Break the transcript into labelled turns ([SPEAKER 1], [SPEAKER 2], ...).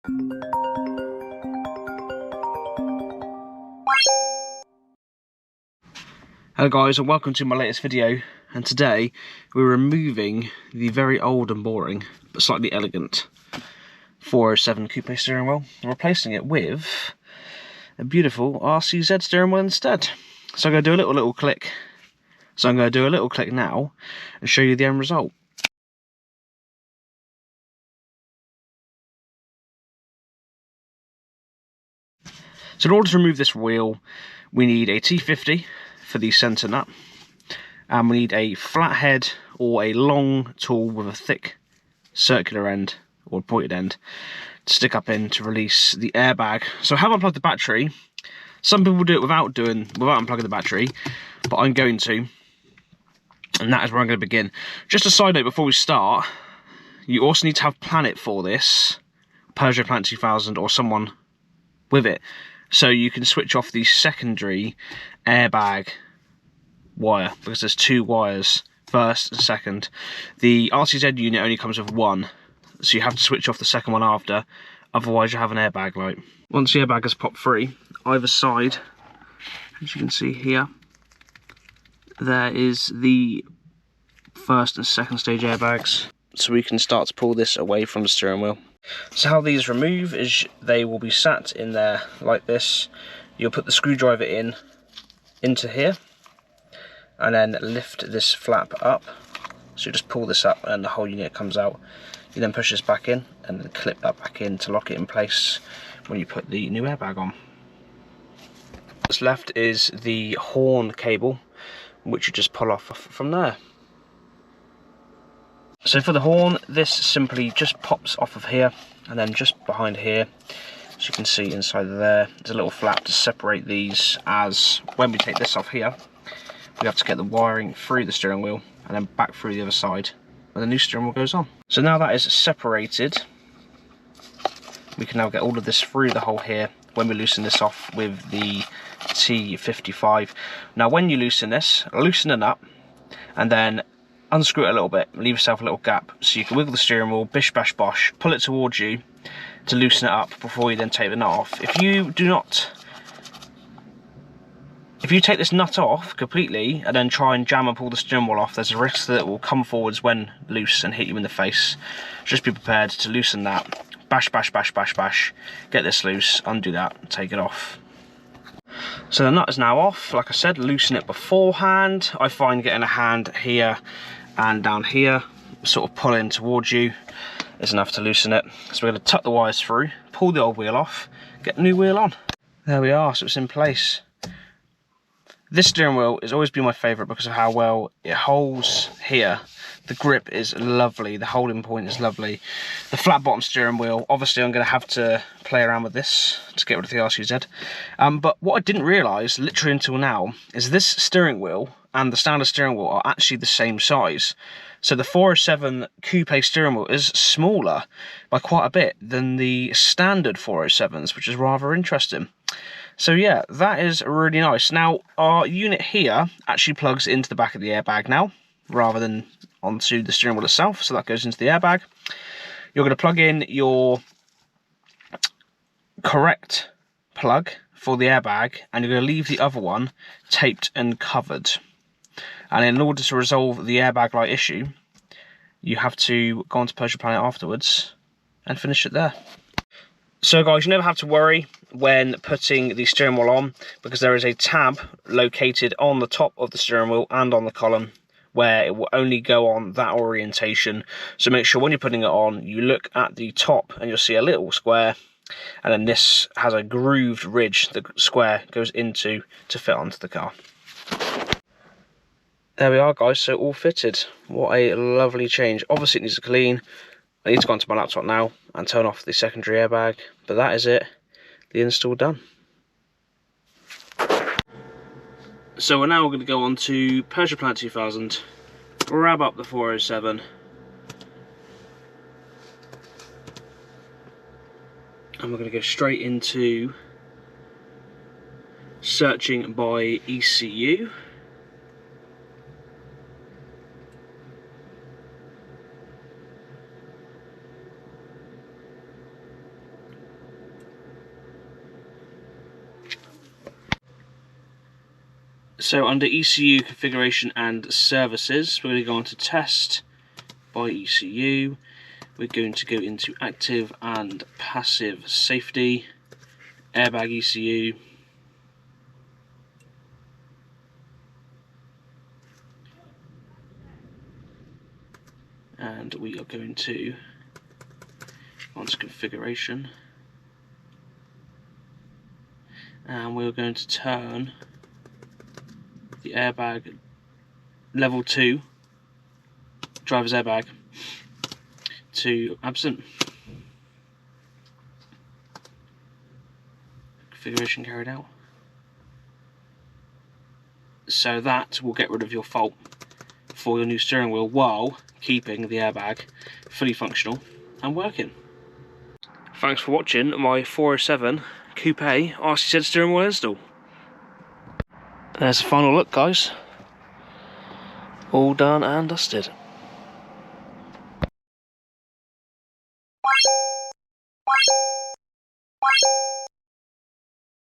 [SPEAKER 1] Hello guys, and welcome to my latest video, and today we're removing the very old and boring but slightly elegant 407 coupe steering wheel and replacing it with a beautiful RCZ steering wheel instead. So I'm going to do a little click. So I'm going to do a little click now and show you the end result. So in order to remove this wheel, we need a T50 for the centre nut, and we need a flathead or a long tool with a thick circular end or pointed end to stick up in to release the airbag. So I have unplugged the battery. Some people do it without unplugging the battery, but I'm going to, and that is where I'm going to begin. Just a side note before we start, you also need to have Planet for this, Peugeot Planet 2000 or someone with it, so you can switch off the secondary airbag wire, because there's two wires, first and second. The RCZ unit only comes with one, so you have to switch off the second one after, otherwise you have an airbag light. Once the airbag has popped free, either side, as you can see here, there is the first and second stage airbags, so we can start to pull this away from the steering wheel. So how these remove is they will be sat in there like this. You'll put the screwdriver into here and then lift this flap up. So you just pull this up and the whole unit comes out. You then push this back in and then clip that back in to lock it in place when you put the new airbag on. What's left is the horn cable, which you just pull off from there. So for the horn, this simply just pops off of here, and then just behind here, as you can see inside there, there's a little flap to separate these, as when we take this off here, we have to get the wiring through the steering wheel and then back through the other side when the new steering wheel goes on. So now that is separated, we can now get all of this through the hole here when we loosen this off with the T55. Now when you loosen this, loosen it up and then unscrew it a little bit, leave yourself a little gap so you can wiggle the steering wheel, bish bash bosh, pull it towards you to loosen it up before you then take the nut off. If you take this nut off completely and then try and jam and pull the steering wheel off, there's a risk that it will come forwards when loose and hit you in the face. Just be prepared to loosen that, bash bash bash bash bash, get this loose, undo that, take it off. So the nut is now off. Like I said, loosen it beforehand. I find getting a hand here and down here, sort of pulling towards you, is enough to loosen it. So we're going to tuck the wires through, pull the old wheel off, get the new wheel on. There we are, so it's in place. This steering wheel has always been my favourite because of how well it holds here. The grip is lovely, the holding point is lovely. The flat bottom steering wheel, obviously I'm going to have to play around with this to get rid of the RCZ. But what I didn't realise, literally until now, is this steering wheel and the standard steering wheel are actually the same size. So the 407 coupe steering wheel is smaller by quite a bit than the standard 407s, which is rather interesting. So yeah, that is really nice. Now, our unit here actually plugs into the back of the airbag now, rather than onto the steering wheel itself, so that goes into the airbag. You're going to plug in your correct plug for the airbag, and you're going to leave the other one taped and covered. And in order to resolve the airbag light issue, you have to go onto Peugeot Planet afterwards and finish it there. So guys, you never have to worry when putting the steering wheel on, because there is a tab located on the top of the steering wheel and on the column where it will only go on that orientation. So make sure when you're putting it on, you look at the top and you'll see a little square, and then this has a grooved ridge the square goes into to fit onto the car. There we are guys, so all fitted. What a lovely change. Obviously it needs to clean. I need to go onto my laptop now and turn off the secondary airbag, but that is it. The install done. So we're now going to go on to Peugeot Planet 2000, grab up the 407, and we're going to go straight into searching by ECU. So under ECU configuration and services, we're going to go on to test by ECU. We're going to go into active and passive safety, airbag ECU. And we are going to go on to configuration. And we're going to turn the airbag level 2 driver's airbag to absent. Configuration carried out. So that will get rid of your fault for your new steering wheel while keeping the airbag fully functional and working. Thanks for watching my 407 Coupe RCZ steering wheel install. There's a final look, guys. All done and dusted.